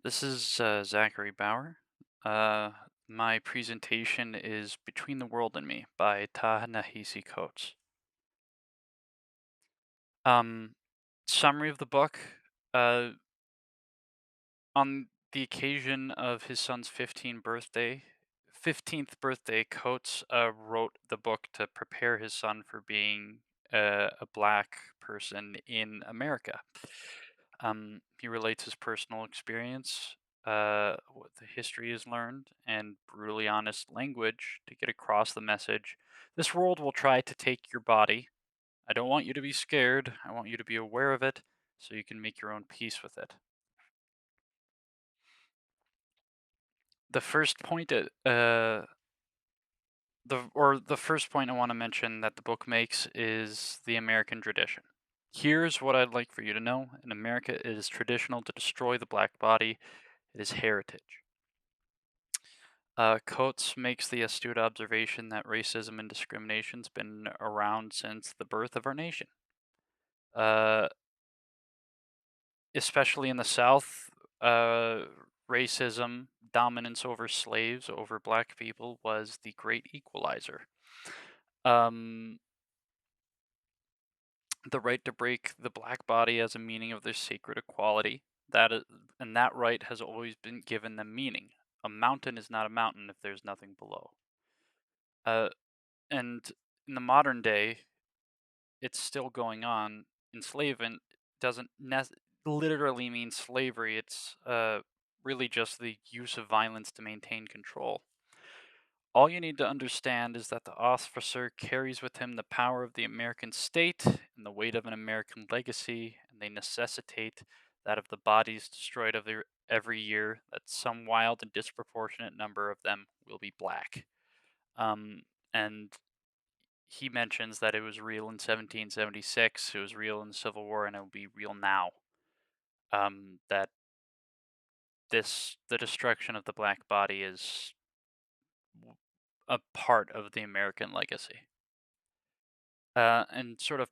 This is Zachary Bauer. Uh, my presentation is Between the World and Me by Ta-Nehisi Coates. Um, Summary of the book. Uh, on the occasion of his son's 15th birthday, Coates wrote the book to prepare his son for being a black person in America. He relates his personal experience, what the history is learned, and brutally honest language to get across the message. This world will try to take your body. I don't want you to be scared. I want you to be aware of it so you can make your own peace with it. The first point, the first point I want to mention that the book makes is the American tradition. Here's what I'd like for you to know. In America, it is traditional to destroy the black body. It is heritage. Coates makes the astute observation that racism and discrimination's been around since the birth of our nation. Uh, Especially in the South, uh, racism, dominance over slaves, over black people, was the great equalizer. Um, the right to break the black body as a meaning of their sacred equality. That is, and that right has always been given them meaning. A mountain is not a mountain if there's nothing below. Uh, and in the modern day, it's still going on. Enslavement doesn't literally mean slavery. It's really just the use of violence to maintain control. All you need to understand is that the officer carries with him the power of the American state and the weight of an American legacy, and they necessitate that of the bodies destroyed every year, that some wild and disproportionate number of them will be black. Um, and he mentions that it was real in 1776, it was real in the Civil War, and it will be real now. That the destruction of the black body is a part of the American legacy. And sort of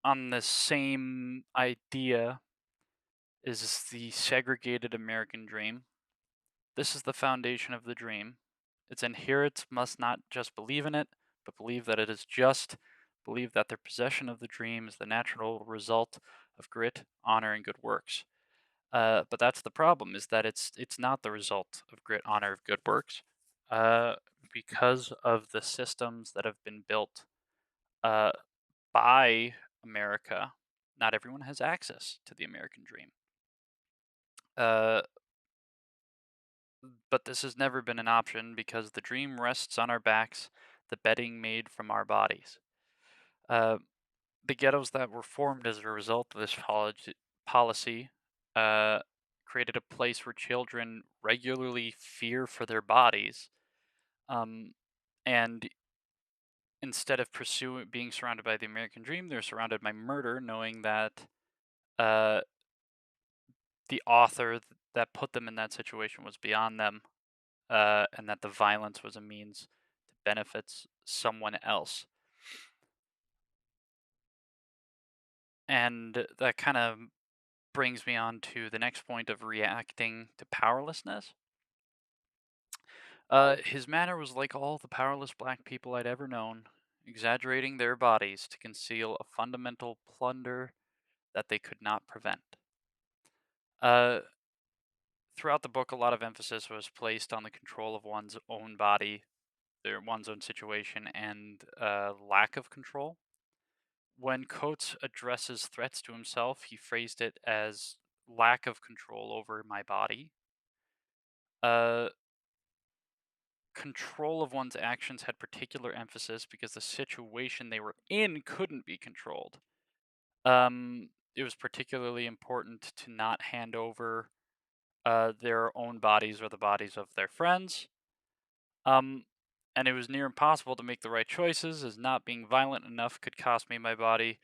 on the same idea is the segregated American dream. This is the foundation of the dream. Its adherents must not just believe in it, but believe that it is just, believe that their possession of the dream is the natural result of grit, honor, and good works. But that's the problem: is that it's not the result of grit, honor, of good works, uh, because of the systems that have been built uh, by America. Not everyone has access to the American dream. Uh, but this has never been an option because the dream rests on our backs, the bedding made from our bodies. Uh, the ghettos that were formed as a result of this policy uh, created a place where children regularly fear for their bodies. Um, and instead of pursuing being surrounded by the American dream, they're surrounded by murder, knowing that uh, the author that put them in that situation was beyond them, and that the violence was a means to benefit someone else. And that kind of brings me on to the next point of reacting to powerlessness. His manner was like all the powerless black people I'd ever known, exaggerating their bodies to conceal a fundamental plunder that they could not prevent. Uh, Throughout the book, a lot of emphasis was placed on the control of one's own body, one's own situation, and lack of control. When Coates addresses threats to himself, he phrased it as lack of control over my body. Uh, Control of one's actions had particular emphasis because the situation they were in couldn't be controlled. It was particularly important to not hand over their own bodies or the bodies of their friends. Um, and it was near impossible to make the right choices, as not being violent enough could cost me my body,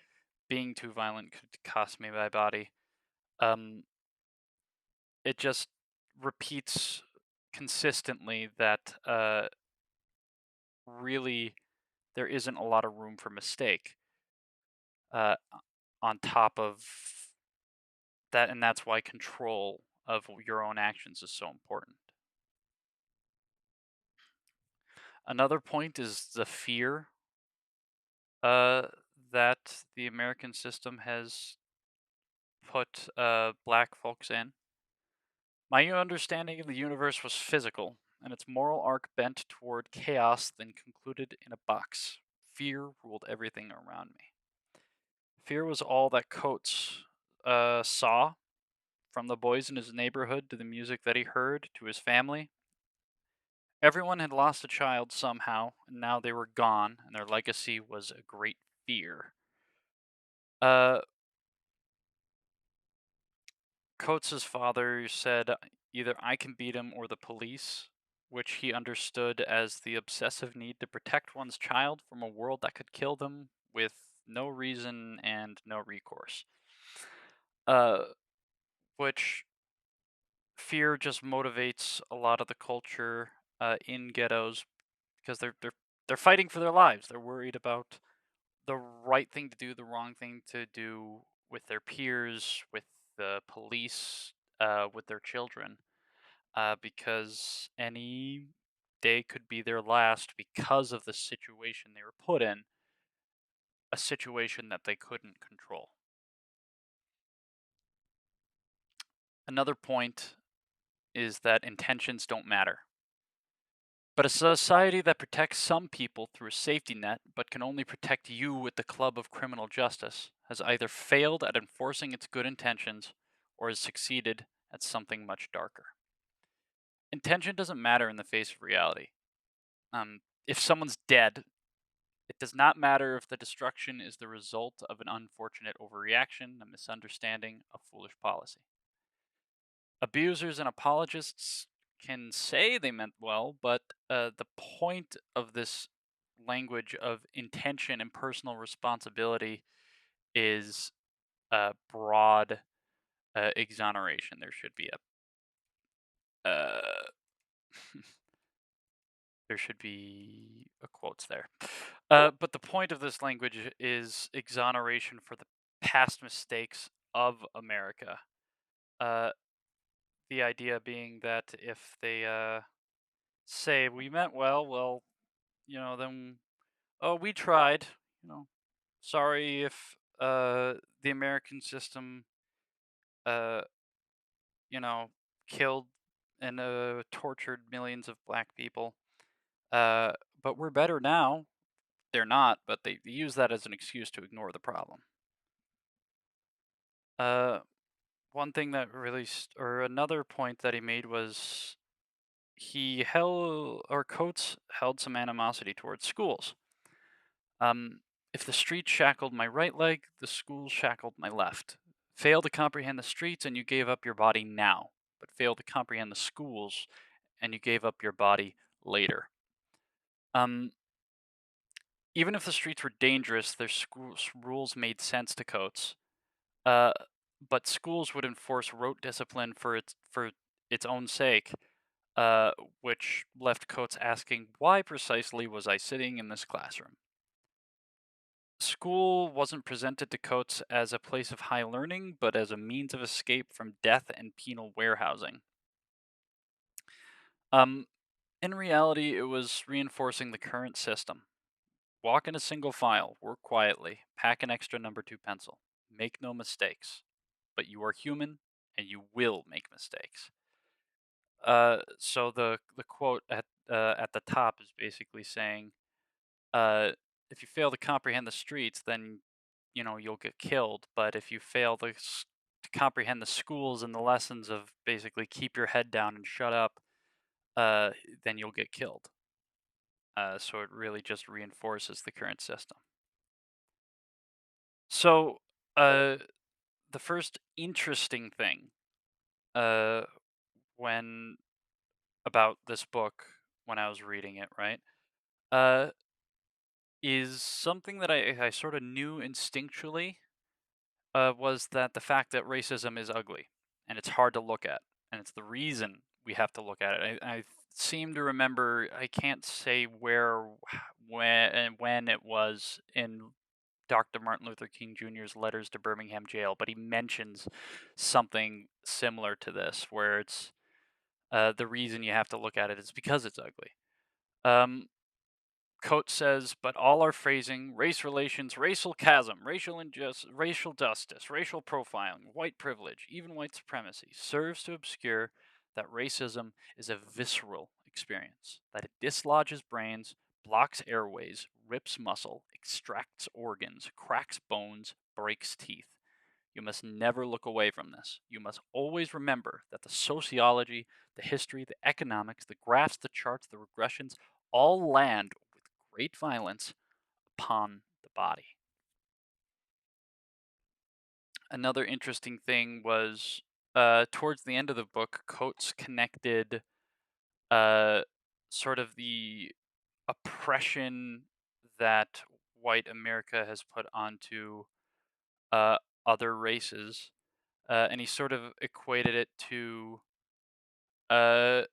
being too violent could cost me my body. Um, it just repeats consistently that really there isn't a lot of room for mistake. Uh, on top of that's why control of your own actions is so important. Another point is the fear uh, that the American system has put black folks in. My understanding of the universe was physical, and its moral arc bent toward chaos, then concluded in a box. Fear ruled everything around me. Fear was all that Coates saw, from the boys in his neighborhood to the music that he heard to his family. Everyone had lost a child somehow, and now they were gone, and their legacy was a great fear. Uh, Coates's father said either I can beat him or the police, which he understood as the obsessive need to protect one's child from a world that could kill them with no reason and no recourse. Uh, which fear just motivates a lot of the culture in ghettos because they're fighting for their lives. They're worried about the right thing to do, the wrong thing to do with their peers, with the police, with their children, because any day could be their last because of the situation they were put in, a situation that they couldn't control. Another point is that intentions don't matter. But a society that protects some people through a safety net, but can only protect you with the club of criminal justice, has either failed at enforcing its good intentions or has succeeded at something much darker. Intention doesn't matter in the face of reality. If someone's dead, it does not matter if the destruction is the result of an unfortunate overreaction, a misunderstanding, a foolish policy. Abusers and apologists can say they meant well, but the point of this language of intention and personal responsibility is broad exoneration. There should be a there should be a quotes there. But the point of this language is exoneration for the past mistakes of America. Uh, the idea being that if they say we meant well, well, then oh, we tried. You know, sorry if the American system, uh, you know, killed and tortured millions of black people. Uh, but we're better now. They're not, but they use that as an excuse to ignore the problem. Uh, one thing that really, or another point that he made was he held, or Coates held some animosity towards schools. Um, if the streets shackled my right leg, the schools shackled my left. Fail to comprehend the streets, and you gave up your body now, but fail to comprehend the schools, and you gave up your body later. Um, even if the streets were dangerous, their schools rules made sense to Coates. Uh, but schools would enforce rote discipline for its own sake, uh, which left Coates asking, "Why precisely was I sitting in this classroom?" School wasn't presented to Coates as a place of high learning, but as a means of escape from death and penal warehousing. Um, in reality, it was reinforcing the current system. Walk in a single file, work quietly, pack an extra number 2 pencil. Make no mistakes. But you are human, and you will make mistakes. So the quote at the top is basically saying, uh, if you fail to comprehend the streets, then you'll get killed. But if you fail to comprehend the schools and the lessons of basically keep your head down and shut up, uh, then you'll get killed. So it really just reinforces the current system. So uh, the first interesting thing uh, when about this book when I was reading it, right, uh, is something that I sort of knew instinctually, was that the fact that racism is ugly and it's hard to look at, and it's the reason we have to look at it. I seem to remember, I can't say where, when, and when it was in Dr. Martin Luther King Jr.'s letters to Birmingham jail, but he mentions something similar to this, where it's the reason you have to look at it is because it's ugly. Um, Coates says, but all our phrasing, race relations, racial chasm, racial justice, racial profiling, white privilege, even white supremacy, serves to obscure that racism is a visceral experience, that it dislodges brains, blocks airways, rips muscle, extracts organs, cracks bones, breaks teeth. You must never look away from this. You must always remember that the sociology, the history, the economics, the graphs, the charts, the regressions all land with great violence upon the body. Another interesting thing was towards the end of the book, Coates connected uh, sort of the oppression that white America has put onto uh, other races, and he sort of equated it to uh,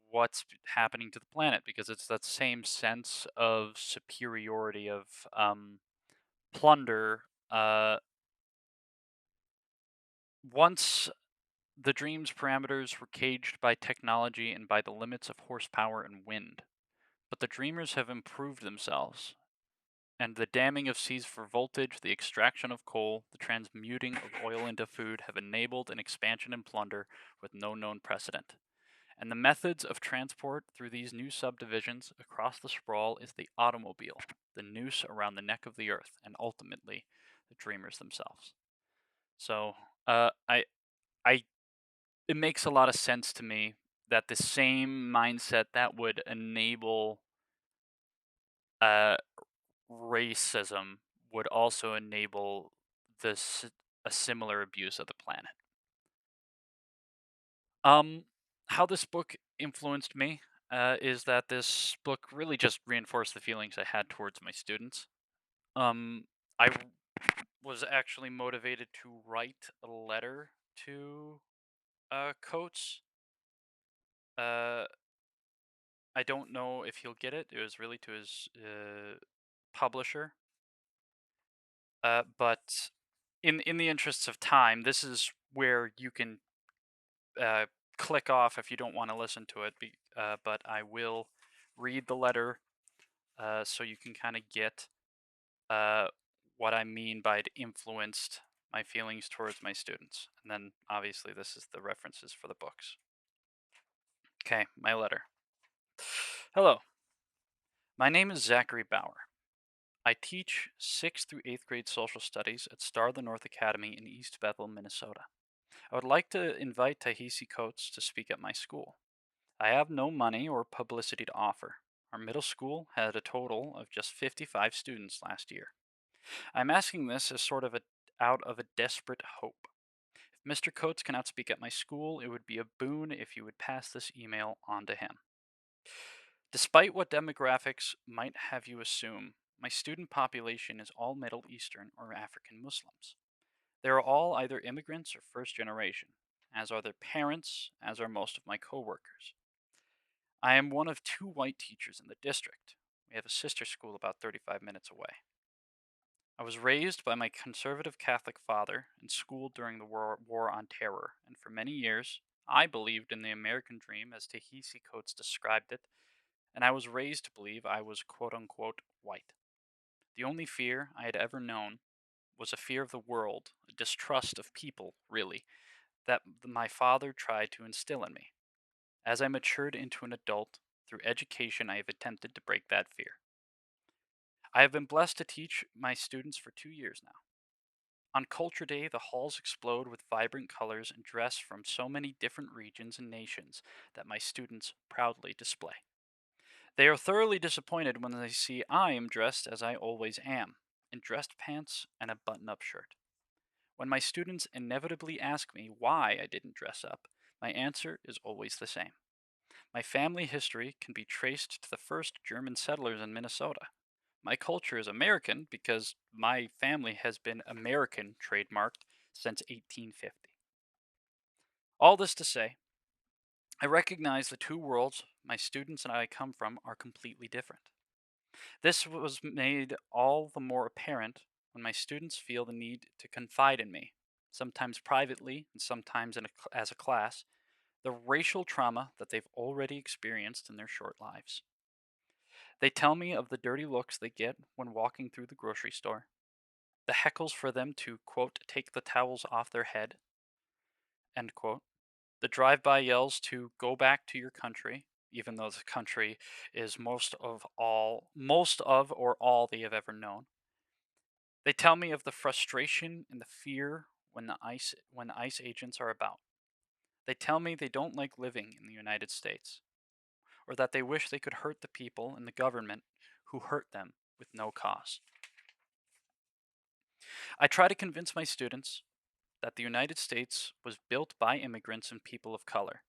what's happening to the planet because it's that same sense of superiority of plunder. Once the dream's parameters were caged by technology and by the limits of horsepower and wind, but the dreamers have improved themselves. And the damming of seas for voltage, the extraction of coal, the transmuting of oil into food have enabled an expansion in plunder with no known precedent. And the methods of transport through these new subdivisions across the sprawl is the automobile, the noose around the neck of the earth, and ultimately the dreamers themselves. So, I, I, it makes a lot of sense to me that the same mindset that would enable uh, racism would also enable this a similar abuse of the planet. Um, how this book influenced me is that this book really just reinforced the feelings I had towards my students. Um, I was actually motivated to write a letter to Coates. Uh, I don't know if he'll get it. It was really to his publisher. But in the interests of time, this is where you can uh, click off if you don't want to listen to it. But I will read the letter so you can kind of get uh, what I mean by it influenced my feelings towards my students. And then obviously, this is the references for the books. Okay, my letter. Hello, my name is Zachary Bauer. I teach 6th through 8th grade social studies at Star of the North Academy in East Bethel, Minnesota. I would like to invite Ta-Nehisi Coates to speak at my school. I have no money or publicity to offer. Our middle school had a total of just 55 students last year. I'm asking this as sort of out of a desperate hope. If Mr. Coates cannot speak at my school, it would be a boon if you would pass this email on to him. Despite what demographics might have you assume, my student population is all Middle Eastern or African Muslims. They are all either immigrants or first generation, as are their parents, as are most of my coworkers. I am one of 2 white teachers in the district. We have a sister school about 35 minutes away. I was raised by my conservative Catholic father and schooled during the War on Terror, and for many years I believed in the American dream as Ta-Nehisi Coates described it, and I was raised to believe I was quote unquote white. The only fear I had ever known was a fear of the world, a distrust of people, really, that my father tried to instill in me. As I matured into an adult, through education, I have attempted to break that fear. I have been blessed to teach my students for 2 years now. On Culture Day, the halls explode with vibrant colors and dress from so many different regions and nations that my students proudly display. They are thoroughly disappointed when they see I am dressed as I always am, in dressed pants and a button up shirt. When my students inevitably ask me why I didn't dress up, my answer is always the same. My family history can be traced to the first German settlers in Minnesota. My culture is American because my family has been American trademarked since 1850. All this to say, I recognize the 2 worlds my students and I come from are completely different. This was made all the more apparent when my students feel the need to confide in me, sometimes privately and sometimes as a class, the racial trauma that they've already experienced in their short lives. They tell me of the dirty looks they get when walking through the grocery store, the heckles for them to, quote, take the towels off their head, end quote, the drive by yells to go back to your country, even though the country is most of or all they have ever known. They tell me of the frustration and the fear when ICE agents are about. They tell me they don't like living in the United States, or that they wish they could hurt the people and the government who hurt them with no cause. I try to convince my students that the United States was built by immigrants and people of color,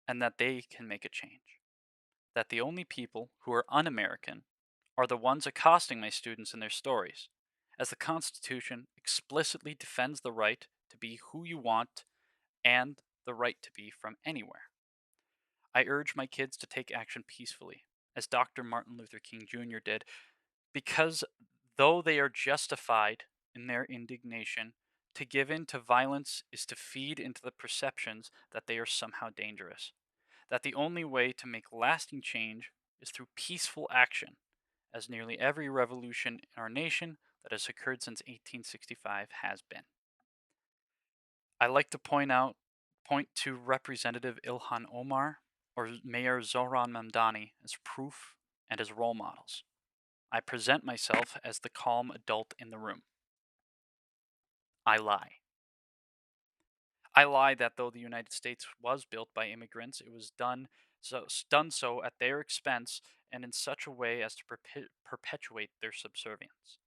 and that they can make a change. That the only people who are un American are the ones accosting my students in their stories, as the Constitution explicitly defends the right to be who you want and the right to be from anywhere. I urge my kids to take action peacefully, as Dr. Martin Luther King Jr. did, because though they are justified in their indignation, to give in to violence is to feed into the perceptions that they are somehow dangerous. That the only way to make lasting change is through peaceful action, as nearly every revolution in our nation that has occurred since 1865 has been. I like to point to Representative Ilhan Omar or Mayor Zohran Mamdani as proof and as role models. I present myself as the calm adult in the room. I lie. I lie that though the United States was built by immigrants, it was done so at their expense and in such a way as to perpetuate their subservience.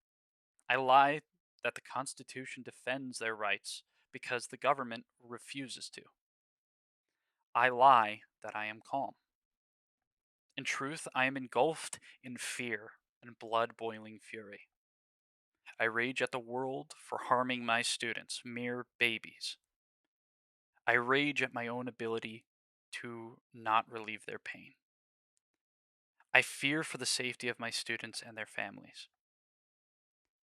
I lie that the Constitution defends their rights because the government refuses to. I lie that I am calm. In truth, I am engulfed in fear and blood boiling fury. I rage at the world for harming my students, mere babies. I rage at my own ability to not relieve their pain. I fear for the safety of my students and their families.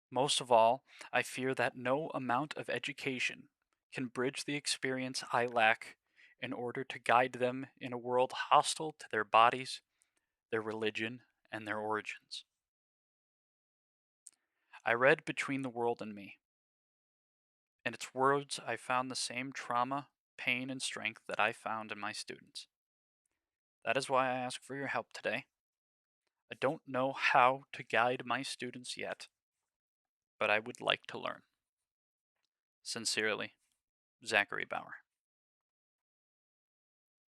Most of all, I fear that no amount of education can bridge the experience I lack in order to guide them in a world hostile to their bodies, their religion, and their origins. I read Between the World and Me. In its words, I found the same trauma, pain, and strength that I found in my students. That is why I ask for your help today. I don't know how to guide my students yet, but I would like to learn. Sincerely, Zachary Bauer.